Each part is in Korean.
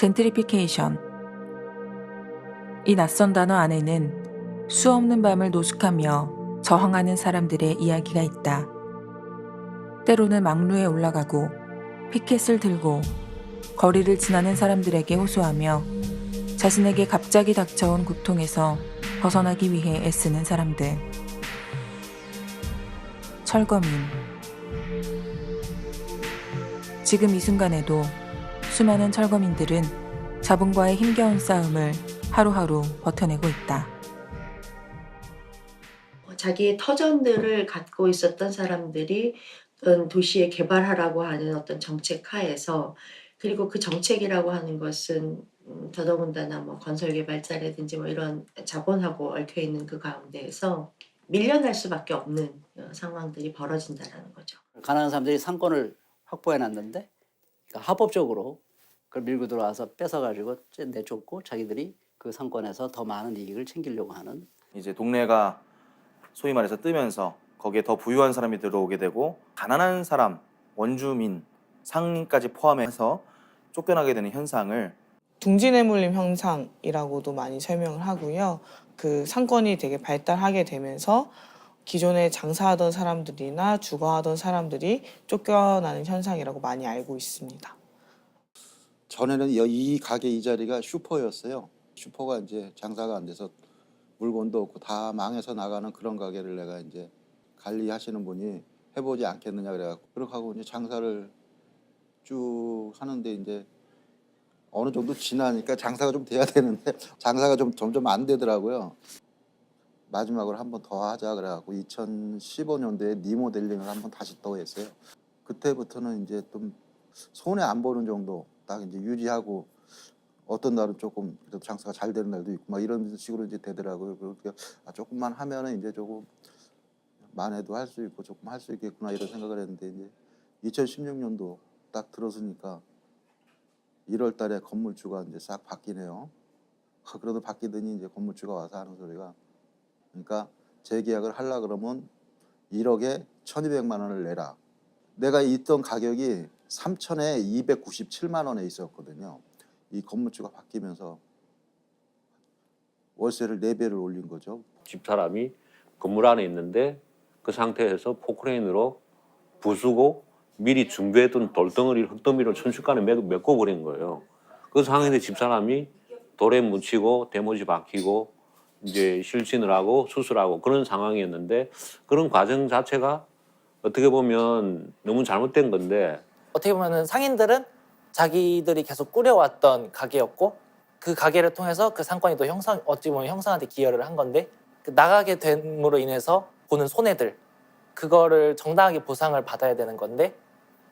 젠트리피케이션. 이 낯선 단어 안에는 수없는 밤을 노숙하며 저항하는 사람들의 이야기가 있다. 때로는 막루에 올라가고 피켓을 들고 거리를 지나는 사람들에게 호소하며 자신에게 갑자기 닥쳐온 고통에서 벗어나기 위해 애쓰는 사람들. 철거민. 지금 이 순간에도 수많은 철거민들은 자본과의 힘겨운 싸움을 하루하루 버텨내고 있다. 자기의 터전들을 갖고 있었던 사람들이 어떤 도시에 개발하라고 하는 어떤 정책 하에서, 그리고 그 정책이라고 하는 것은 더더군다나 뭐 건설개발자라든지 뭐 이런 자본하고 얽혀 있는 그 가운데에서 밀려날 수밖에 없는 상황들이 벌어진다라는 거죠. 가난한 사람들이 상권을 확보해 놨는데 그러니까 합법적으로 그걸 밀고 들어와서 뺏어가지고 내쫓고 자기들이 그 상권에서 더 많은 이익을 챙기려고 하는. 이제 동네가 소위 말해서 뜨면서 거기에 더 부유한 사람이 들어오게 되고 가난한 사람, 원주민, 상인까지 포함해서 쫓겨나게 되는 현상을 둥지내몰림 현상이라고도 많이 설명을 하고요. 그 상권이 되게 발달하게 되면서 기존에 장사하던 사람들이나 주거하던 사람들이 쫓겨나는 현상이라고 많이 알고 있습니다. 전에는 이 가게 이 자리가 슈퍼였어요. 슈퍼가 이제 장사가 안 돼서 물건도 없고 다 망해서 나가는 그런 가게를 내가 이제 관리하시는 분이 해보지 않겠느냐 그래갖고 그렇게 하고 이제 장사를 쭉 하는데 이제 어느 정도 지나니까 장사가 좀 돼야 되는데 장사가 좀 점점 안 되더라고요. 마지막으로 한 번 더 하자 그래갖고 2015년도에 리모델링을 한 번 다시 또 했어요. 그때부터는 이제 좀 손해 안 보는 정도 딱 이제 유지하고 어떤 날은 조금 그래도 장사가 잘 되는 날도 있고 막 이런 식으로 이제 되더라고요. 그렇게 조금만 하면은 이제 조금 만회도 할 수 있고 조금 할 수 있겠구나 이런 생각을 했는데 이제 2016년도 딱 들어서니까 1월 달에 건물주가 이제 싹 바뀌네요. 그러다 바뀌더니 이제 건물주가 와서 하는 소리가, 그러니까 재계약을 하려 그러면 1억에 1,200만 원을 내라. 내가 있던 가격이 3천에 297만 원에 있었거든요. 이 건물주가 바뀌면서 월세를 4배를 올린 거죠. 집사람이 건물 안에 있는데 그 상태에서 포크레인으로 부수고 미리 준비해둔 돌덩어리, 흙더미를 순식간에 메꿔버린 거예요. 그 상황에서 집사람이 돌에 묻히고 대못이 박히고 이제 실신을 하고 수술하고 그런 상황이었는데, 그런 과정 자체가 어떻게 보면 너무 잘못된 건데, 어떻게 보면 상인들은 자기들이 계속 꾸려왔던 가게였고 그 가게를 통해서 그 상권이 또 어찌 보면 형성한테 기여를 한 건데, 그 나가게 됨으로 인해서 보는 손해들, 그거를 정당하게 보상을 받아야 되는 건데,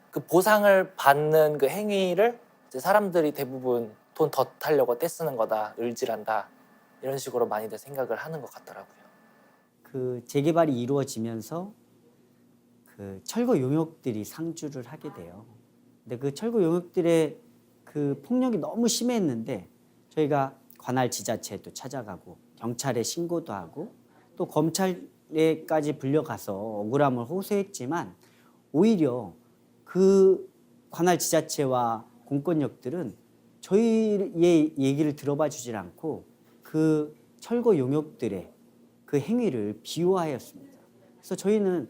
그 보상을 받는 그 행위를 이제 사람들이 대부분 돈 더 타려고 떼쓰는 거다, 을질한다, 이런 식으로 많이들 생각을 하는 것 같더라고요. 그 재개발이 이루어지면서 그 철거 용역들이 상주를 하게 돼요. 근데 그 철거 용역들의 그 폭력이 너무 심했는데 저희가 관할 지자체도 찾아가고 경찰에 신고도 하고 또 검찰에까지 불려가서 억울함을 호소했지만 오히려 그 관할 지자체와 공권력들은 저희의 얘기를 들어봐 주질 않고 그 철거 용역들의 그 행위를 비호하였습니다. 그래서 저희는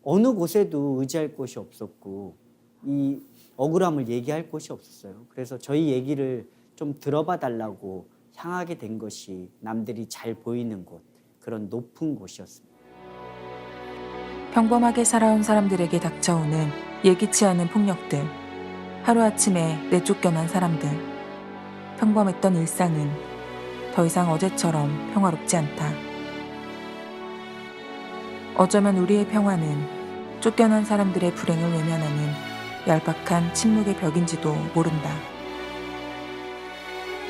어느 곳에도 의지할 곳이 없었고 이 억울함을 얘기할 곳이 없었어요. 그래서 저희 얘기를 좀 들어봐 달라고 향하게 된 것이 남들이 잘 보이는 곳, 그런 높은 곳이었습니다. 평범하게 살아온 사람들에게 닥쳐오는 예기치 않은 폭력들. 하루아침에 내쫓겨난 사람들. 평범했던 일상은 더 이상 어제처럼 평화롭지 않다. 어쩌면 우리의 평화는 쫓겨난 사람들의 불행을 외면하는 얄팍한 침묵의 벽인지도 모른다.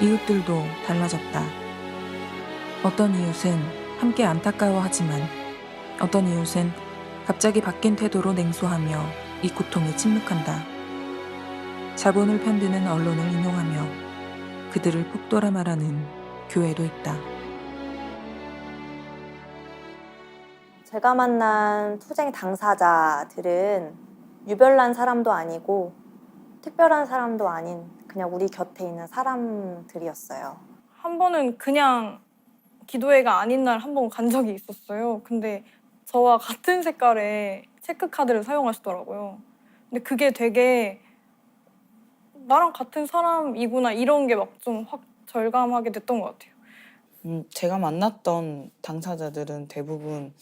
이웃들도 달라졌다. 어떤 이웃은 함께 안타까워하지만 어떤 이웃은 갑자기 바뀐 태도로 냉소하며 이 고통에 침묵한다. 자본을 편드는 언론을 인용하며 그들을 폭도라 말하는 교회도 있다. 제가 만난 투쟁 당사자들은 유별난 사람도 아니고 특별한 사람도 아닌 그냥 우리 곁에 있는 사람들이었어요. 한 번은 그냥 기도회가 아닌 날 한 번 간 적이 있었어요. 근데 저와 같은 색깔의 체크카드를 사용하시더라고요. 근데 그게 되게 나랑 같은 사람이구나 이런 게 막 좀 확 절감하게 됐던 것 같아요. 제가 만났던 당사자들은 대부분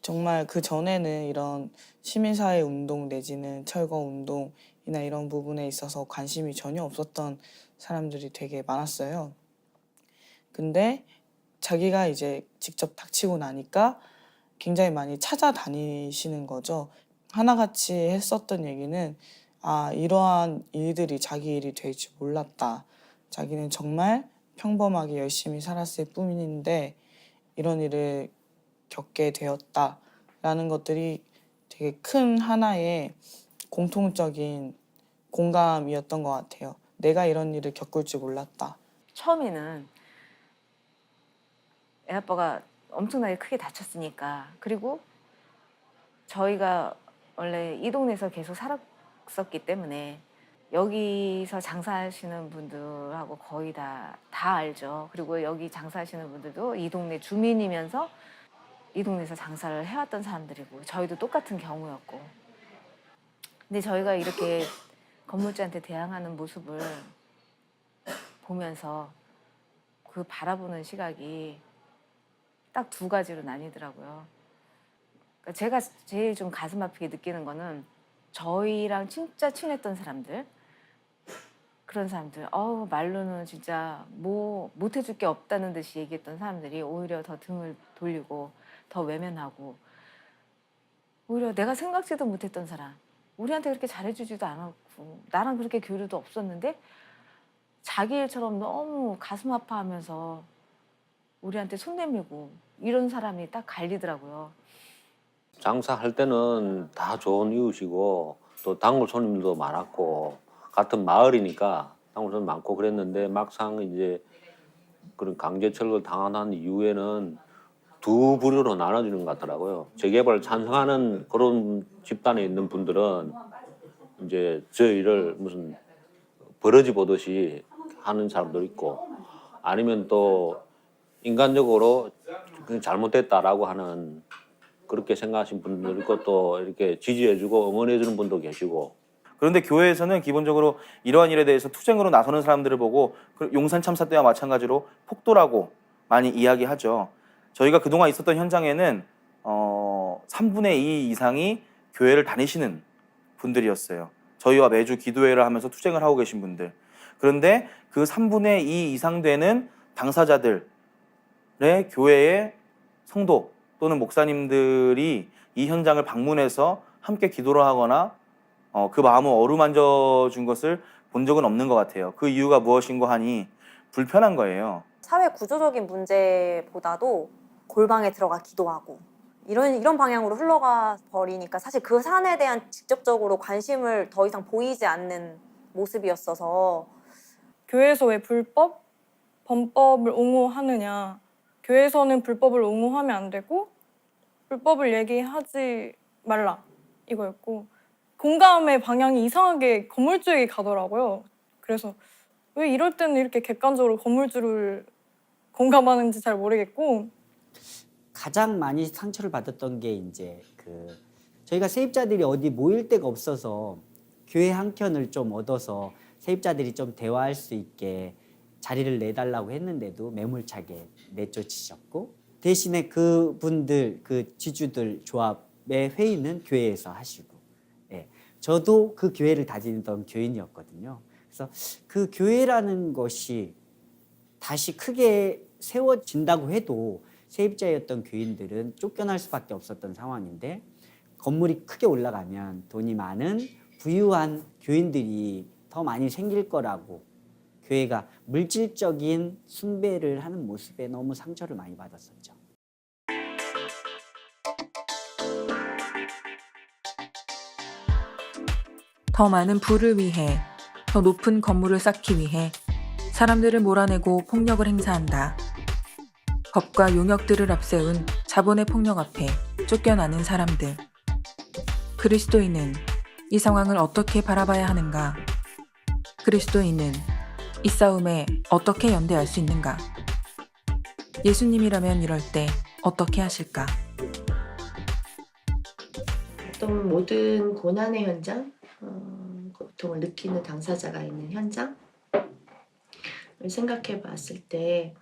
정말 그 전에는 이런 시민사회 운동 내지는 철거 운동이나 이런 부분에 있어서 관심이 전혀 없었던 사람들이 되게 많았어요. 근데 자기가 이제 직접 닥치고 나니까 굉장히 많이 찾아다니시는 거죠. 하나같이 했었던 얘기는 이러한 일들이 자기 일이 될 줄 몰랐다. 자기는 정말 평범하게 열심히 살았을 뿐인데 이런 일을 겪게 되었다라는 것들이 되게 큰 하나의 공통적인 공감이었던 것 같아요. 내가 이런 일을 겪을 줄 몰랐다. 처음에는 애아빠가 엄청나게 크게 다쳤으니까, 그리고 저희가 원래 이 동네에서 계속 살았었기 때문에 여기서 장사하시는 분들하고 거의 다 알죠. 그리고 여기 장사하시는 분들도 이 동네 주민이면서 이 동네에서 장사를 해왔던 사람들이고 저희도 똑같은 경우였고, 근데 저희가 이렇게 건물주한테 대항하는 모습을 보면서 그 바라보는 시각이 딱 두 가지로 나뉘더라고요. 그러니까 제가 제일 좀 가슴 아프게 느끼는 거는 저희랑 진짜 친했던 사람들, 그런 사람들, 말로는 진짜 뭐 못해줄 게 없다는 듯이 얘기했던 사람들이 오히려 더 등을 돌리고 더 외면하고, 오히려 내가 생각지도 못했던 사람, 우리한테 그렇게 잘해주지도 않았고 나랑 그렇게 교류도 없었는데 자기 일처럼 너무 가슴 아파하면서 우리한테 손 내밀고 이런 사람이 딱 갈리더라고요. 장사할 때는 다 좋은 이웃이고 또 단골 손님도 많았고 같은 마을이니까 단골 손님 많고 그랬는데, 막상 이제 그런 강제 철거를 당한 이후에는 두 부류로 나눠지는 것 같더라고요. 재개발을 찬성하는 그런 집단에 있는 분들은 이제 저희를 무슨 버러지 보듯이 하는 사람도 있고, 아니면 또 인간적으로 그냥 잘못됐다라고 하는, 그렇게 생각하시는 분들 있고, 또 이렇게 지지해주고 응원해주는 분도 계시고. 그런데 교회에서는 기본적으로 이러한 일에 대해서 투쟁으로 나서는 사람들을 보고 용산 참사 때와 마찬가지로 폭도라고 많이 이야기하죠. 저희가 그동안 있었던 현장에는 3분의 2 이상이 교회를 다니시는 분들이었어요. 저희와 매주 기도회를 하면서 투쟁을 하고 계신 분들. 그런데 그 3분의 2 이상 되는 당사자들의 교회의 성도 또는 목사님들이 이 현장을 방문해서 함께 기도를 하거나 그 마음을 어루만져 준 것을 본 적은 없는 것 같아요. 그 이유가 무엇인가 하니 불편한 거예요. 사회 구조적인 문제보다도 골방에 들어가 기도하고 이런 방향으로 흘러가 버리니까 사실 그 사안에 대한 직접적으로 관심을 더 이상 보이지 않는 모습이었어서, 교회에서 왜 범법을 옹호하느냐, 교회에서는 불법을 옹호하면 안 되고 불법을 얘기하지 말라 이거였고, 공감의 방향이 이상하게 건물주에게 가더라고요. 그래서 왜 이럴 때는 이렇게 객관적으로 건물주를 공감하는지 잘 모르겠고, 가장 많이 상처를 받았던 게 이제 저희가 세입자들이 어디 모일 데가 없어서 교회 한 켠을 좀 얻어서 세입자들이 좀 대화할 수 있게 자리를 내달라고 했는데도 매몰차게 내쫓으셨고, 대신에 그분들, 그 지주들 조합의 회의는 교회에서 하시고, 저도 그 교회를 다니던 교인이었거든요. 그래서 그 교회라는 것이 다시 크게 세워진다고 해도 세입자였던 교인들은 쫓겨날 수밖에 없었던 상황인데, 건물이 크게 올라가면 돈이 많은 부유한 교인들이 더 많이 생길 거라고 교회가 물질적인 숭배를 하는 모습에 너무 상처를 많이 받았었죠. 더 많은 부를 위해, 더 높은 건물을 쌓기 위해 사람들을 몰아내고 폭력을 행사한다. 법과 용역들을 앞세운 자본의 폭력 앞에 쫓겨나는 사람들. 그리스도인은 이 상황을 어떻게 바라봐야 하는가? 그리스도인은 이 싸움에 어떻게 연대할 수 있는가? 예수님이라면 이럴 때 어떻게 하실까? 어떤 모든 고난의 현장, 고통을 느끼는 당사자가 있는 현장을 생각해 봤을 때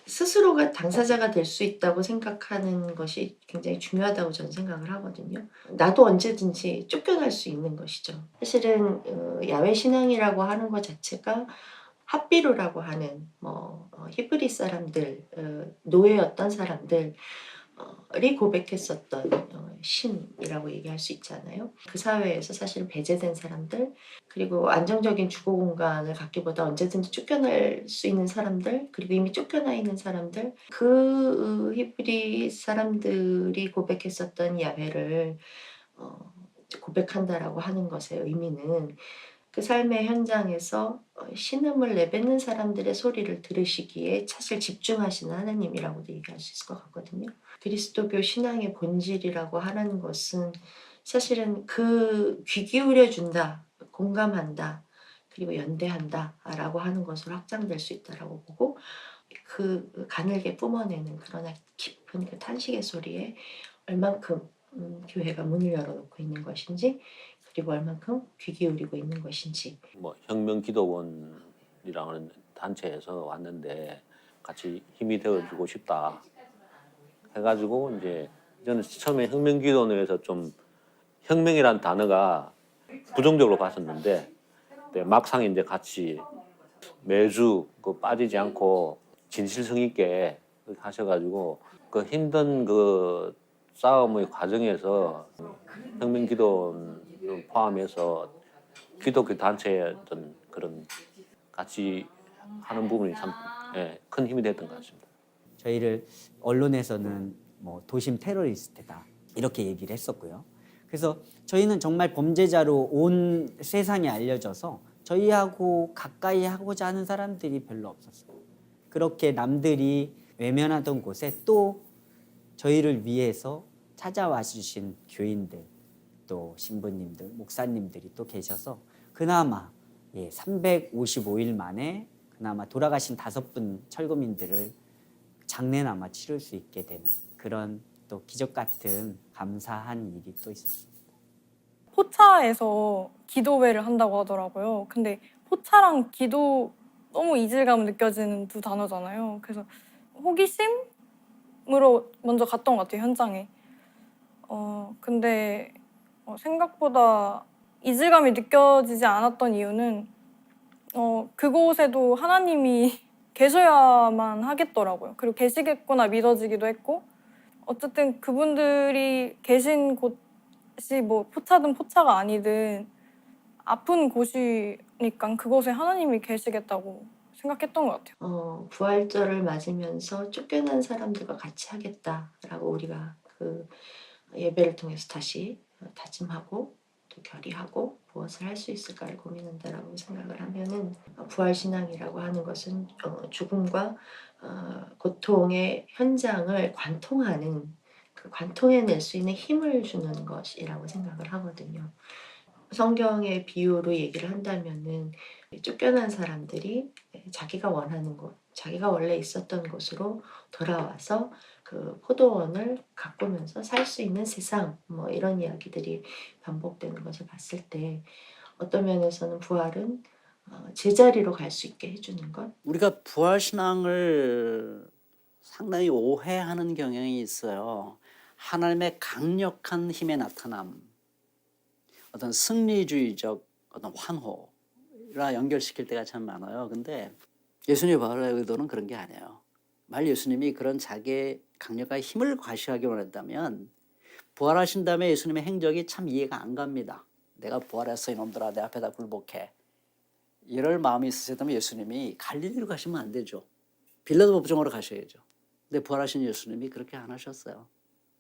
스스로가 당사자가 될 수 있다고 생각하는 것이 굉장히 중요하다고 저는 생각을 하거든요. 나도 언제든지 쫓겨날 수 있는 것이죠. 사실은 야외 신앙이라고 하는 것 자체가 합비루라고 하는 히브리 사람들, 노예였던 사람들이 고백했었던 신이라고 얘기할 수 있잖아요. 그 사회에서 사실 배제된 사람들, 그리고 안정적인 주거 공간을 갖기보다 언제든지 쫓겨날 수 있는 사람들, 그리고 이미 쫓겨나 있는 사람들, 그 히브리 사람들이 고백했었던 야훼를 고백한다라고 하는 것의 의미는 그 삶의 현장에서 신음을 내뱉는 사람들의 소리를 들으시기에 사실 집중하시는 하나님이라고도 얘기할 수 있을 것 같거든요. 그리스도교 신앙의 본질이라고 하는 것은 사실은 그 귀 기울여 준다, 공감한다, 그리고 연대한다라고 하는 것으로 확장될 수 있다라고 보고, 그 가늘게 뿜어내는 그러나 깊은 그 탄식의 소리에 얼만큼 교회가 문을 열어놓고 있는 것인지, 그리고 얼만큼 귀 기울이고 있는 것인지. 뭐 혁명기도원이라는 단체에서 왔는데 같이 힘이 되어주고 싶다 해가지고 이제 저는 처음에 혁명기도원에서 좀 혁명이란 단어가 부정적으로 봤었는데 막상 이제 같이 매주 빠지지 않고 진실성 있게 하셔가지고 그 힘든 그 싸움의 과정에서 혁명기도원을 포함해서 기독교 단체의 어떤 그런 같이 하는 부분이 참 큰 힘이 됐던 것 같습니다. 저희를 언론에서는 뭐 도심 테러리스트다 이렇게 얘기를 했었고요. 그래서 저희는 정말 범죄자로 온 세상에 알려져서 저희하고 가까이 하고자 하는 사람들이 별로 없었어요. 그렇게 남들이 외면하던 곳에 또 저희를 위해서 찾아와 주신 교인들, 또 신부님들, 목사님들이 또 계셔서 그나마 355일 만에 그나마 돌아가신 5분 철거민들을 장례나마 치를 수 있게 되는 그런 또 기적 같은 감사한 일이 또 있었습니다. 포차에서 기도회를 한다고 하더라고요. 근데 포차랑 기도 너무 이질감 느껴지는 두 단어잖아요. 그래서 호기심으로 먼저 갔던 것 같아요, 현장에. 근데 생각보다 이질감이 느껴지지 않았던 이유는 그곳에도 하나님이 계셔야만 하겠더라고요. 그리고 계시겠구나 믿어지기도 했고, 어쨌든 그분들이 계신 곳이 뭐 포차든 포차가 아니든 아픈 곳이니까 그곳에 하나님이 계시겠다고 생각했던 것 같아요. 부활절을 맞으면서 쫓겨난 사람들과 같이 하겠다라고 우리가 그 예배를 통해서 다시 다짐하고 또 결의하고 무엇을 할 수 있을까를 고민한다라고 생각을 하면은 부활신앙이라고 하는 것은 죽음과 고통의 현장을 관통하는, 그 관통해낼 수 있는 힘을 주는 것이라고 생각을 하거든요. 성경의 비유로 얘기를 한다면은 쫓겨난 사람들이 자기가 원하는 곳, 자기가 원래 있었던 곳으로 돌아와서 그 포도원을 가꾸면서 살 수 있는 세상, 뭐 이런 이야기들이 반복되는 것을 봤을 때 어떤 면에서는 부활은 제자리로 갈 수 있게 해주는 것. 우리가 부활신앙을 상당히 오해하는 경향이 있어요. 하나님의 강력한 힘의 나타남, 어떤 승리주의적 어떤 환호라 연결시킬 때가 참 많아요. 근데 예수님의 부활의 의도는 그런 게 아니에요. 만약 예수님이 그런 자기의 강력한 힘을 과시하기 원했다면 부활하신 다음에 예수님의 행적이 참 이해가 안 갑니다. 내가 부활했어 이놈들아, 내 앞에다 굴복해. 이럴 마음이 있으셨다면 예수님이 갈릴리로 가시면 안 되죠. 빌라도 법정으로 가셔야죠. 근데 부활하신 예수님이 그렇게 안 하셨어요.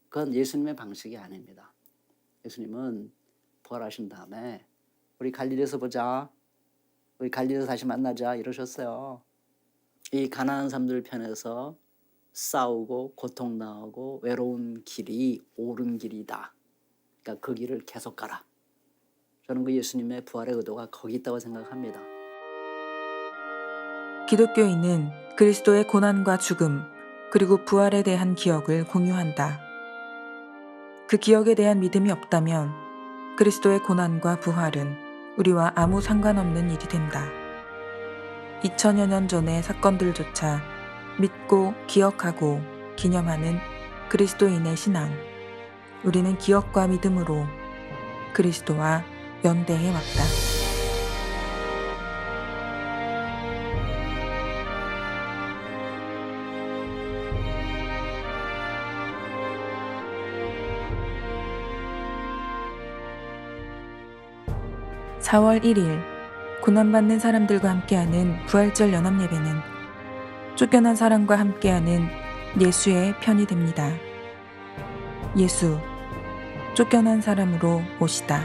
그건 예수님의 방식이 아닙니다. 예수님은 부활하신 다음에 우리 갈릴리에서 보자, 우리 갈릴리에서 다시 만나자 이러셨어요. 이 가난한 사람들 편에서 싸우고 고통 나오고 외로운 길이 옳은 길이다. 그러니까 그 길을 계속 가라. 저는 그 예수님의 부활의 의도가 거기 있다고 생각합니다. 기독교인은 그리스도의 고난과 죽음, 그리고 부활에 대한 기억을 공유한다. 그 기억에 대한 믿음이 없다면 그리스도의 고난과 부활은 우리와 아무 상관없는 일이 된다. 2000여 년 전의 사건들조차 믿고 기억하고 기념하는 그리스도인의 신앙. 우리는 기억과 믿음으로 그리스도와 연대해 왔다. (4월 1일) 고난받는 사람들과 함께하는 부활절 연합예배는 쫓겨난 사람과 함께하는 예수의 편이 됩니다. 예수, 쫓겨난 사람으로 오시다.